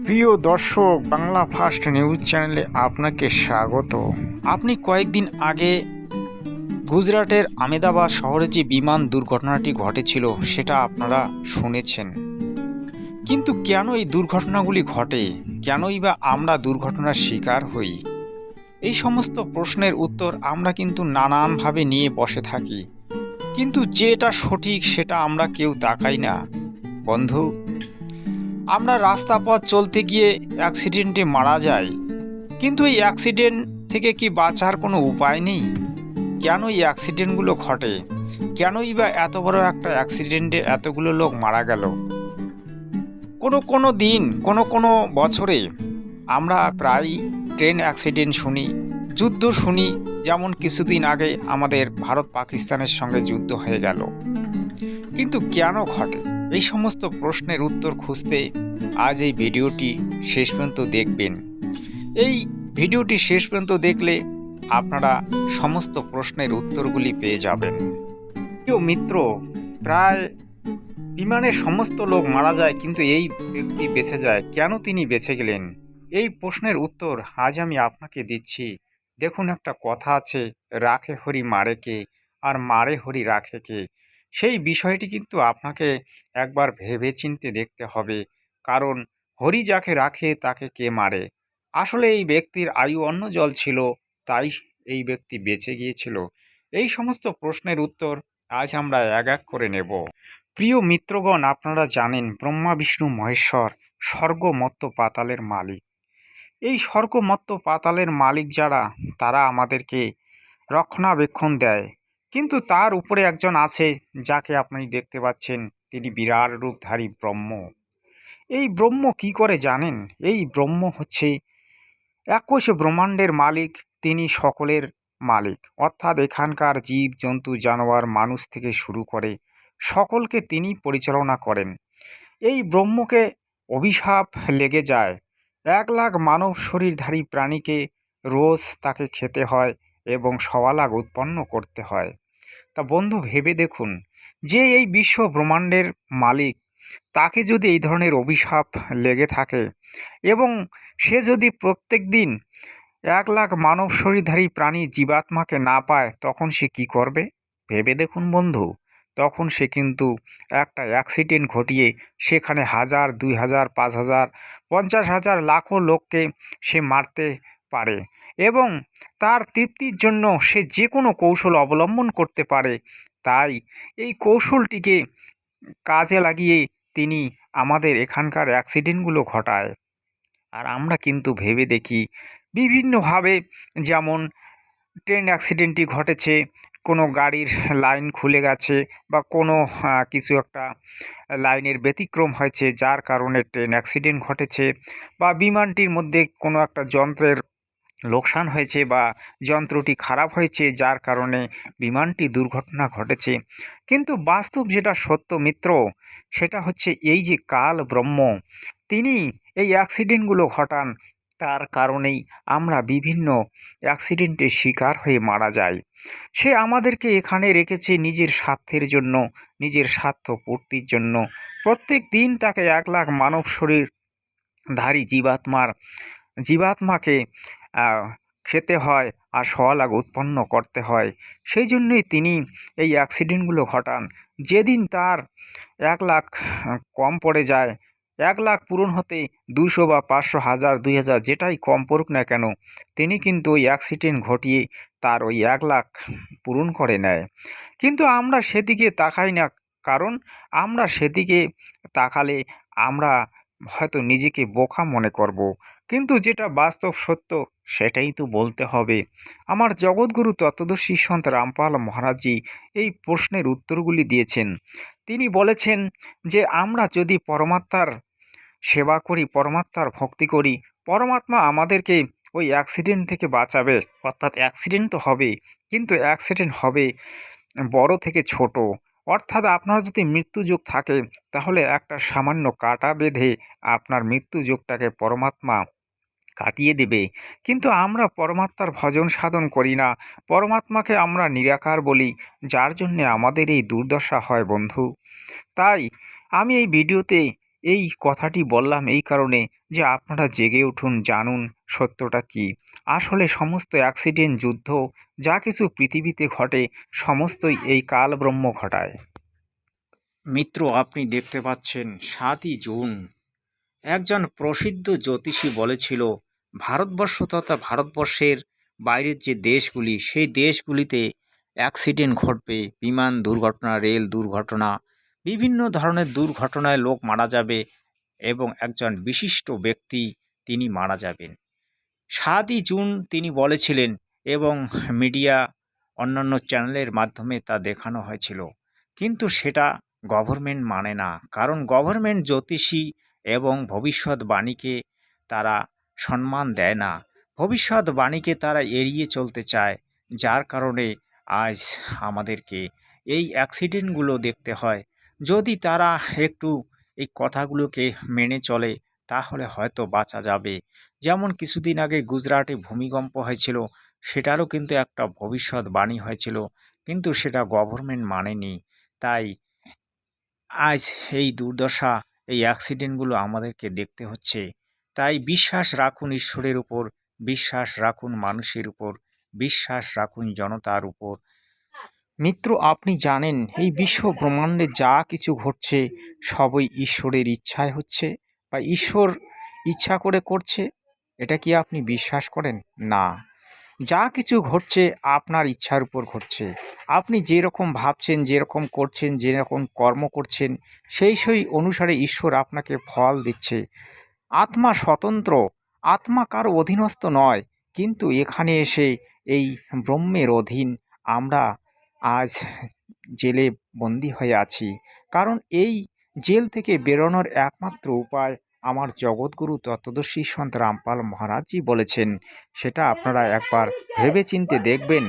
প্রিয় দর্শক, Bangla first news চ্যানেলে আপনাকে স্বাগত। আপনি কয়েকদিন আগে গুজরাটের আমেদাবাদ শহরে যে বিমান দুর্ঘটনাটি ঘটেছিল সেটা আপনারা শুনেছেন। কিন্তু কেন এই দুর্ঘটনাগুলি ঘটে, কেনই বা আমরা দুর্ঘটনার শিকার হই, এই সমস্ত প্রশ্নের উত্তর আমরা কিন্তু নানানভাবে নিয়ে বসে থাকি, কিন্তু যেটা সঠিক সেটা আমরা কেউ তাকাই না। বন্ধু, আমরা রাস্তা পথ চলতে গিয়ে অ্যাক্সিডেন্টে মারা যাই, কিন্তু এই অ্যাক্সিডেন্ট থেকে কি বাঁচার কোনো উপায় নেই? কেন এই অ্যাক্সিডেন্টগুলো ঘটে, কেনই বা এত বড় একটা অ্যাক্সিডেন্টে এতগুলো লোক মারা গেল? কোনো কোনো দিন, কোনো কোনো বছরে আমরা প্রায় ট্রেন অ্যাক্সিডেন্ট শুনি, যুদ্ধ শুনি। যেমন কিছুদিন আগে আমাদের ভারত পাকিস্তানের সঙ্গে যুদ্ধ হয়ে গেল। কিন্তু কেন ঘটে, এই সমস্ত প্রশ্নের উত্তর খুঁজতে আজ এই ভিডিওটি শেষ পর্যন্ত দেখবেন। এই ভিডিওটি শেষ পর্যন্ত দেখলে আপনারা সমস্ত প্রশ্নের উত্তরগুলি পেয়ে যাবেন। প্রিয় মিত্র, প্রায় বিমানে সমস্ত লোক মারা যায় কিন্তু এই ব্যক্তি বেঁচে যায়, কেন তিনি বেঁচে গেলেন? এই প্রশ্নের উত্তর আজ আমি আপনাকে দিচ্ছি। দেখুন, একটা কথা আছে, রাখে হরি মারে কে, আর মারে হরি রাখে কে। সেই বিষয়টি কিন্তু আপনাকে একবার ভেবেচিন্তে দেখতে হবে, কারণ হরি যাকে রাখে তাকে কে মারে। আসলে এই ব্যক্তির আয়ু অন্য জল ছিল, তাই এই ব্যক্তি বেঁচে গিয়েছিল। এই সমস্ত প্রশ্নের উত্তর আজ আমরা এক এক করে নেব। প্রিয় মিত্রগণ, আপনারা জানেন ব্রহ্মা বিষ্ণু মহেশ্বর স্বর্গ মর্ত্য পাতালের মালিক। এই স্বর্গ মর্ত্য পাতালের মালিক যারা, তারা আমাদেরকে রক্ষণাবেক্ষণ দেয়। কিন্তু তার উপরে একজন আছে যাকে আপনি দেখতে পাচ্ছেন, তিনি বিরাট রূপধারী ব্রহ্ম। এই ব্রহ্ম কি করে জানেন? এই ব্রহ্ম হচ্ছে একুশ ব্রহ্মাণ্ডের মালিক, তিনি সকলের মালিক। অর্থাৎ এখানকার জীব জন্তু জানোয়ার মানুষ থেকে শুরু করে সকলকে তিনি পরিচালনা করেন। এই ব্রহ্মকে অভিশাপ লেগে যায়, 1,00,000 মানব শরীরধারী প্রাণীকে রোজ তাকে খেতে হয় এবং 1,00,000 উৎপন্ন করতে হয়। তা বন্ধু, ভেবে দেখুন, যে এই বিশ্ব ব্রহ্মাণ্ডের মালিক, তাকে যদি এই ধরনের অভিশাপ লেগে থাকে এবং সে যদি প্রত্যেক দিন 1,00,000 মানব শরীরধারী প্রাণী জীবাত্মাকে না পায়, তখন সে কি করবে? ভেবে দেখুন বন্ধু, তখন সে কিন্তু একটা অ্যাক্সিডেন্ট ঘটিয়ে সেখানে 1,000, 2,000, 5,000, 50,000, লাখো লোককে সে মারতে পারে এবং তার তৃপ্তির জন্য সে যে কোনো কৌশল অবলম্বন করতে পারে। তাই এই কৌশলটিকে কাজে লাগিয়ে তিনি আমাদের এখানকার অ্যাক্সিডেন্টগুলো ঘটায়। আর আমরা কিন্তু ভেবে দেখি বিভিন্নভাবে, যেমন ট্রেন অ্যাক্সিডেন্টটি ঘটেছে, কোনো গাড়ির লাইন খুলে গেছে বা কোনো কিছু একটা লাইনের ব্যতিক্রম হয়েছে যার কারণে ট্রেন অ্যাক্সিডেন্ট ঘটেছে, বা বিমানটির মধ্যে কোনো একটা যন্ত্রের লোকসান হয়েছে বা যন্ত্রটি খারাপ হয়েছে যার কারণে বিমানটি দুর্ঘটনা ঘটেছে। কিন্তু বাস্তব যেটা সত্য মিত্র, সেটা হচ্ছে এই যে কাল ব্রহ্ম, তিনি এই অ্যাক্সিডেন্টগুলো ঘটান। তার কারণেই আমরা বিভিন্ন অ্যাক্সিডেন্টের শিকার হয়ে মারা যাই। সে আমাদেরকে এখানে রেখেছে নিজের স্বার্থের জন্য, নিজের স্বার্থ পূর্তির জন্য। প্রত্যেক দিন তাকে 1,00,000 মানব শরীরধারী জীবাত্মাকে আহ, খেতে হয় আর 1,00,000 উৎপন্ন করতে হয়। সেই জন্যই তিনি এই অ্যাক্সিডেন্টগুলো ঘটান। যেদিন তার 1,00,000 কম পড়ে যায়, 1,00,000 পূরণ হতে 200 বা 500, 1,000, 2,000 যেটাই কম পড়ুক না কেন, তিনি কিন্তু ওই অ্যাক্সিডেন্ট ঘটিয়ে তার ওই 1,00,000 পূরণ করে নেয়। কিন্তু আমরা সেদিকে তাকাই না, কারণ আমরা সেদিকে তাকালে আমরা হয়তো নিজেকে বোকা মনে করব। কিন্তু যেটা বাস্তব সত্য সেটাই তো বলতে হবে। আমার জগৎগুরু তত্ত্বদর্শী সন্ত রামপাল মহারাজজি এই প্রশ্নের উত্তরগুলি দিয়েছেন। তিনি বলেছেন যে আমরা যদি পরমাত্মার সেবা করি, পরমাত্মার ভক্তি করি, পরমাত্মা আমাদেরকে ওই অ্যাক্সিডেন্ট থেকে বাঁচাবে। অর্থাৎ অ্যাক্সিডেন্ট তো হবে, কিন্তু অ্যাক্সিডেন্ট হবে বড় থেকে ছোট। অর্থাৎ আপনার যদি মৃত্যুযোগ থাকে, তাহলে একটা সামান্য কাঁটা বেঁধে আপনার মৃত্যুযোগটাকে পরমাত্মা কাটিয়ে দেবে। কিন্তু আমরা পরমাত্মার ভজন সাধন করি না, পরমাত্মাকে আমরা নিরাকার বলি, যার জন্যে আমাদের এই দুর্দশা হয় বন্ধু। তাই আমি এই ভিডিওতে এই কথাটি বললাম এই কারণে যে আপনারা জেগে উঠুন, জানুন সত্যটা কি। আসলে সমস্ত অ্যাক্সিডেন্ট, যুদ্ধ যা কিছু পৃথিবীতে ঘটে সমস্তই এই কালব্রহ্ম ঘটায়। মিত্র, আপনি দেখতে পাচ্ছেন ৭ই জুন একজন প্রসিদ্ধ জ্যোতিষী বলেছিল ভারতবর্ষ তথা ভারতবর্ষের বাইরের যে দেশগুলি সেই দেশগুলিতে অ্যাক্সিডেন্ট ঘটবে, বিমান দুর্ঘটনা, রেল দুর্ঘটনা, বিভিন্ন ধরনের দুর্ঘটনায় লোক মারা যাবে এবং একজন বিশিষ্ট ব্যক্তি তিনি মারা যাবেন। ৭ই জুন তিনি বলেছিলেন এবং মিডিয়া অন্যান্য চ্যানেলের মাধ্যমে তা দেখানো হয়েছিল, কিন্তু সেটা গভর্নমেন্ট মানে না। কারণ গভর্নমেন্ট জ্যোতিষী এবং ভবিষ্যৎবাণীকে তারা সম্মান দেয় না, ভবিষ্যৎবাণীকে তারা এড়িয়ে চলতে চায়, যার কারণে আজ আমাদেরকে এই অ্যাক্সিডেন্টগুলো দেখতে হয়। যদি তারা একটু এই কথাগুলোকে মেনে চলে তাহলে হয়তো বাঁচা যাবে। যেমন কিছুদিন আগে গুজরাটে ভূমিকম্প হয়েছিল, সেটারও কিন্তু একটা ভবিষ্যৎবাণী হয়েছিল, কিন্তু সেটা গভর্নমেন্ট মানেনি। তাই আজ এই দুর্দশা, এই অ্যাক্সিডেন্টগুলো আমাদেরকে দেখতে হচ্ছে। তাই বিশ্বাস রাখুন ঈশ্বরের উপর, বিশ্বাস রাখুন মানুষের উপর, বিশ্বাস রাখুন জনতার উপর। মিত্র, আপনি জানেন এই বিশ্ব ব্রহ্মাণ্ডে যা কিছু ঘটছে সবই ঈশ্বরের ইচ্ছায় হচ্ছে বা ঈশ্বর ইচ্ছা করে করছে। এটা কি আপনি বিশ্বাস করেন? না। যা কিছু ঘটছে আপনার ইচ্ছার উপর ঘটছে। আপনি যেরকম ভাবছেন, যেরকম করছেন, যেরকম কর্ম করছেন সেই অনুসারে ঈশ্বর আপনাকে ফল দিচ্ছে। আত্মা স্বতন্ত্র, আত্মা কারো অধীনস্থ নয়, কিন্তু এখানে এসে এই ব্রহ্মের অধীন আমরা আজ জেলে বন্দী হয়ে আছি। কারণ এই জেল থেকে বেরোনোর একমাত্র উপায় আমার জগৎগুরু তত্ত্বদর্শী সন্ত রামপাল মহারাজজি বলেছেন, সেটা আপনারা একবার ভেবেচিন্তে দেখবেন।